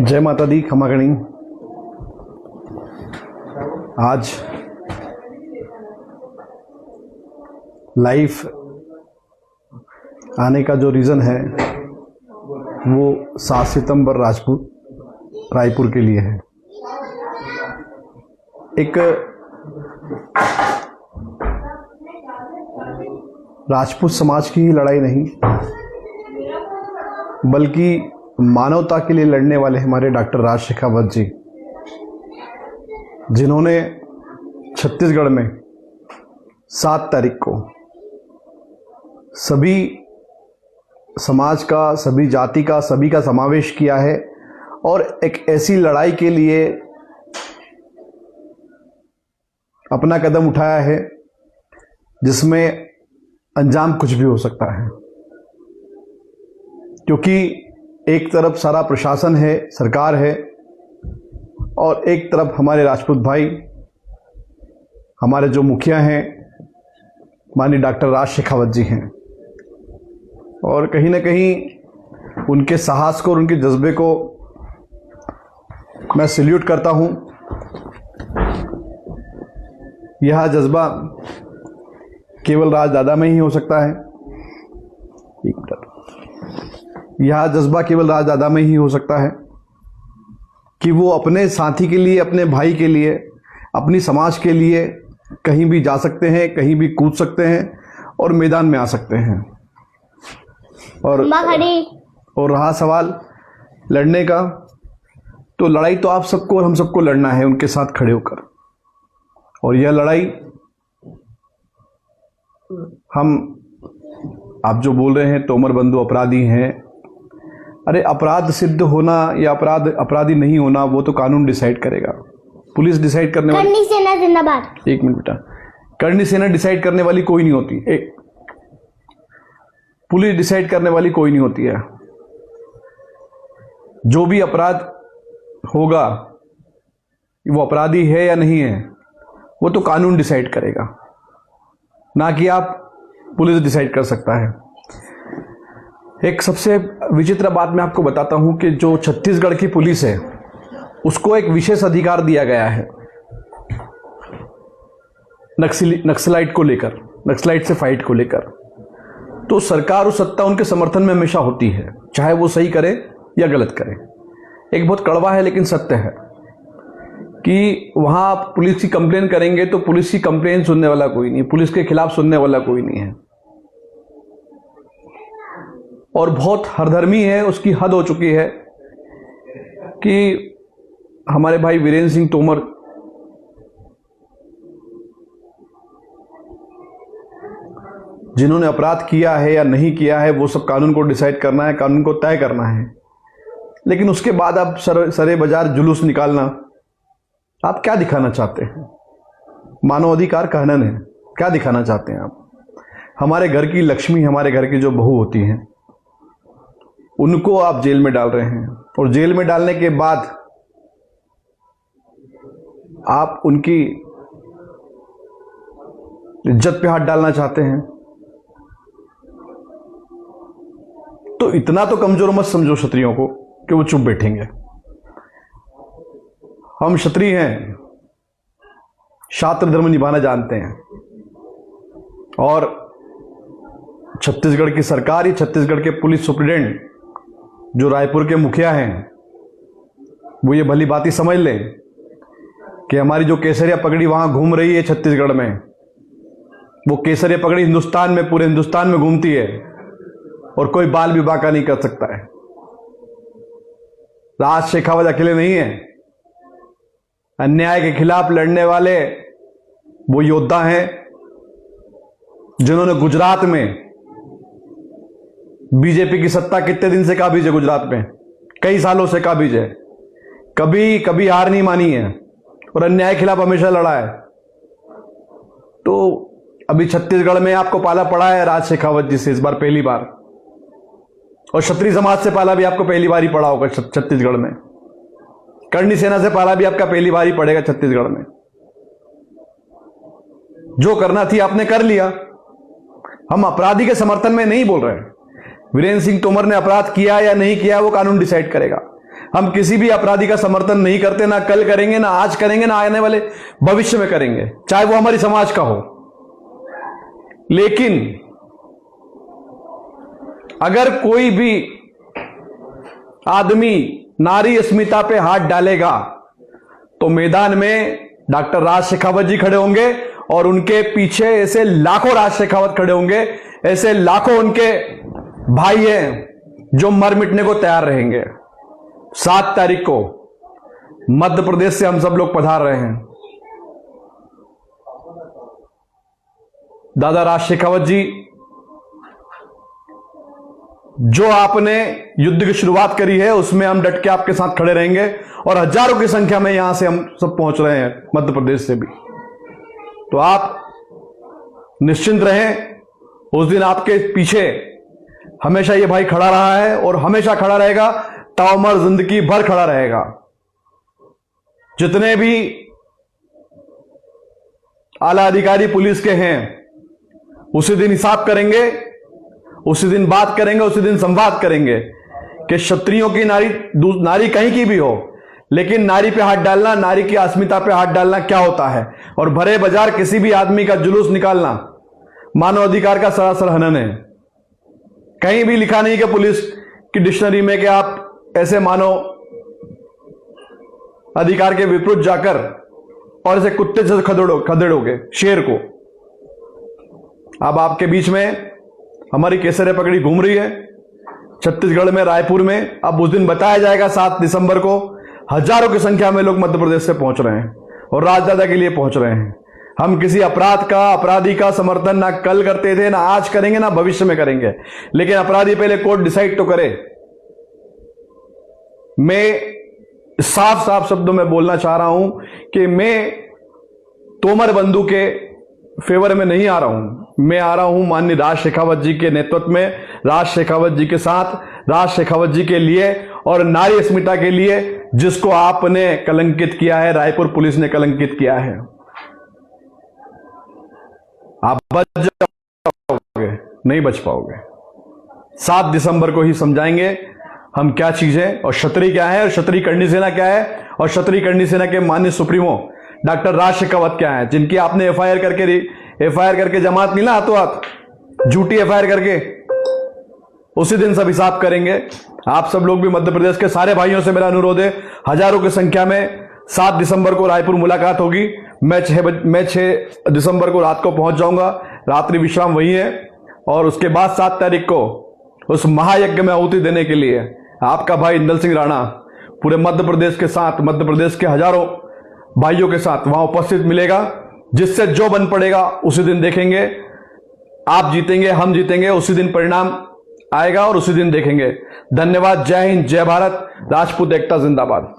जय माता दी, क्षमा करें। आज लाइव आने का जो रीज़न है वो 7 सितंबर रायपुर के लिए है। एक राजपूत समाज की ही लड़ाई नहीं, बल्कि मानवता के लिए लड़ने वाले हमारे डॉक्टर राज शेखावत जी, जिन्होंने छत्तीसगढ़ में 7 तारीख को सभी समाज का, सभी जाति का, सभी का समावेश किया है और एक ऐसी लड़ाई के लिए अपना कदम उठाया है जिसमें अंजाम कुछ भी हो सकता है। क्योंकि एक तरफ सारा प्रशासन है, सरकार है, और एक तरफ हमारे राजपूत भाई, हमारे जो मुखिया हैं माननीय डॉक्टर राज शेखावत जी हैं। और कहीं ना कहीं उनके साहस को और उनके जज्बे को मैं सैल्यूट करता हूं। यह जज्बा केवल राज दादा में ही हो सकता है। यह जज्बा केवल राज दादा में ही हो सकता है कि वो अपने साथी के लिए, अपने भाई के लिए, अपनी समाज के लिए कहीं भी जा सकते हैं, कहीं भी कूद सकते हैं और मैदान में आ सकते हैं। और रहा सवाल लड़ने का, तो लड़ाई तो आप सबको और हम सबको लड़ना है उनके साथ खड़े होकर। और यह लड़ाई आप जो बोल रहे हैं तोमर बंधु अपराधी हैं, अरे अपराध सिद्ध होना या अपराधी नहीं होना वो तो कानून डिसाइड करेगा। पुलिस डिसाइड करने वाली, करनी सेना जिंदाबाद। एक मिनट बेटा, करनी सेना डिसाइड करने वाली कोई नहीं होती, पुलिस डिसाइड करने वाली कोई नहीं होती है। जो भी अपराध होगा, वो अपराधी है या नहीं है, वो तो कानून डिसाइड करेगा, ना कि आप पुलिस डिसाइड कर सकता है। एक सबसे विचित्र बात मैं आपको बताता हूं कि जो छत्तीसगढ़ की पुलिस है उसको एक विशेष अधिकार दिया गया है नक्सलाइट को लेकर, नक्सलाइट से फाइट को लेकर। तो सरकार और सत्ता उनके समर्थन में हमेशा होती है, चाहे वो सही करे या गलत करे। एक बहुत कड़वा है लेकिन सत्य है कि वहां आप पुलिस की कंप्लेन करेंगे तो पुलिस की कंप्लेन सुनने वाला कोई नहीं, पुलिस के खिलाफ सुनने वाला कोई नहीं है। और बहुत हरधर्मी है, उसकी हद हो चुकी है कि हमारे भाई वीरेंद्र सिंह तोमर जिन्होंने अपराध किया है या नहीं किया है वो सब कानून को डिसाइड करना है, कानून को तय करना है। लेकिन उसके बाद आप सरे बाजार जुलूस निकालना, आप क्या दिखाना चाहते हैं? मानवाधिकार का हनन है, क्या दिखाना चाहते हैं आप? हमारे घर की लक्ष्मी, हमारे घर की जो बहू होती हैं, उनको आप जेल में डाल रहे हैं और जेल में डालने के बाद आप उनकी इज्जत पे हाथ डालना चाहते हैं। तो इतना तो कमजोर मत समझो क्षत्रियों को कि वो चुप बैठेंगे। हम क्षत्रिय हैं, क्षात्र धर्म निभाना जानते हैं। और छत्तीसगढ़ की सरकार, छत्तीसगढ़ के पुलिस सुप्रीडेंट जो रायपुर के मुखिया हैं, वो ये भली बात ही समझ लें कि हमारी जो केसरिया पगड़ी वहां घूम रही है छत्तीसगढ़ में, वो केसरिया पगड़ी हिंदुस्तान में, पूरे हिंदुस्तान में घूमती है और कोई बाल भी बांका नहीं कर सकता है। राज शेखावत अकेले नहीं है, अन्याय के खिलाफ लड़ने वाले वो योद्धा हैं जिन्होंने गुजरात में बीजेपी की सत्ता कितने दिन से काबिज है, गुजरात में कई सालों से काबिज है, कभी हार नहीं मानी है और अन्याय के खिलाफ हमेशा लड़ा है। तो अभी छत्तीसगढ़ में आपको पाला पड़ा है राज शेखावत जी से इस बार पहली बार, और क्षत्रिय समाज से पाला भी आपको पहली बार ही पड़ा होगा छत्तीसगढ़ में। करनी सेना से पाला भी आपका पहली बार ही पड़ेगा छत्तीसगढ़ में। जो करना थी आपने कर लिया, हम अपराधी के समर्थन में नहीं बोल रहे हैं। वीरेंद्र सिंह तोमर ने अपराध किया या नहीं किया वो कानून डिसाइड करेगा। हम किसी भी अपराधी का समर्थन नहीं करते, ना कल करेंगे, ना आज करेंगे, ना आने वाले भविष्य में करेंगे, चाहे वो हमारी समाज का हो। लेकिन अगर कोई भी आदमी नारी अस्मिता पे हाथ डालेगा तो मैदान में डॉक्टर राज शेखावत जी खड़े होंगे और उनके पीछे ऐसे लाखों राज शेखावत खड़े होंगे, ऐसे लाखों उनके भाई हैं जो मर मिटने को तैयार रहेंगे। 7 तारीख को मध्य प्रदेश से हम सब लोग पधार रहे हैं। दादा राज शेखावत जी, जो आपने युद्ध की शुरुआत करी है उसमें हम डट के आपके साथ खड़े रहेंगे और हजारों की संख्या में यहां से हम सब पहुंच रहे हैं, मध्य प्रदेश से भी। तो आप निश्चिंत रहें, उस दिन आपके पीछे हमेशा ये भाई खड़ा रहा है और हमेशा खड़ा रहेगा, ताउमर जिंदगी भर खड़ा रहेगा। जितने भी आला अधिकारी पुलिस के हैं उसी दिन हिसाब करेंगे, उसी दिन बात करेंगे, उसी दिन संवाद करेंगे कि क्षत्रियों की नारी कहीं की भी हो, लेकिन नारी पे हाथ डालना, नारी की अस्मिता पे हाथ डालना क्या होता है, और भरे बाजार किसी भी आदमी का जुलूस निकालना मानव अधिकार का सरासर हनन है। कहीं भी लिखा नहीं कि पुलिस की डिक्शनरी में कि आप ऐसे मानव अधिकार के विपरीत जाकर और ऐसे कुत्ते से खदेड़ोगे शेर को। अब आपके बीच में हमारी केसरे पकड़ी घूम रही है छत्तीसगढ़ में, रायपुर में। अब उस दिन बताया जाएगा 7 दिसंबर को हजारों की संख्या में लोग मध्य प्रदेश से पहुंच रहे हैं और राजदादा के लिए पहुंच रहे हैं। हम किसी अपराधी का समर्थन ना कल करते थे, ना आज करेंगे, ना भविष्य में करेंगे, लेकिन अपराधी पहले कोर्ट डिसाइड तो करे। मैं साफ साफ शब्दों में बोलना चाह रहा हूं कि मैं तोमर बंधु के फेवर में नहीं आ रहा हूं, मैं आ रहा हूं माननीय राज शेखावत जी के नेतृत्व में, राज शेखावत जी के साथ, राज शेखावत जी के लिए और नारी अस्मिता के लिए, जिसको आपने कलंकित किया है, रायपुर पुलिस ने कलंकित किया है। आप बच जाओगे, नहीं बच पाओगे। 7 दिसंबर को ही समझाएंगे हम क्या चीज है और क्षत्रिय क्या है और क्षत्रिय करणी सेना क्या है और क्षत्रिय करणी सेना के माननीय सुप्रीमो डॉक्टर राज शेखावत क्या है, जिनकी आपने एफआईआर करके जमात नहीं ना, हाथों हाथ झूठी एफआईआर करके। उसी दिन सब हिसाब करेंगे। आप सब लोग भी, मध्य प्रदेश के सारे भाइयों से मेरा अनुरोध है, हजारों की संख्या में 7 दिसंबर को रायपुर मुलाकात होगी। मैं 6 दिसंबर को रात को पहुंच जाऊंगा, रात्रि विश्राम वही है, और उसके बाद 7 तारीख को उस महायज्ञ में आहुति देने के लिए आपका भाई इंदल सिंह राणा पूरे मध्य प्रदेश के साथ, मध्य प्रदेश के हजारों भाइयों के साथ वहां उपस्थित मिलेगा। जिससे जो बन पड़ेगा उसी दिन देखेंगे। आप जीतेंगे, हम जीतेंगे, उसी दिन परिणाम आएगा और उसी दिन देखेंगे। धन्यवाद। जय हिंद, जय भारत, राजपूत एकता जिंदाबाद।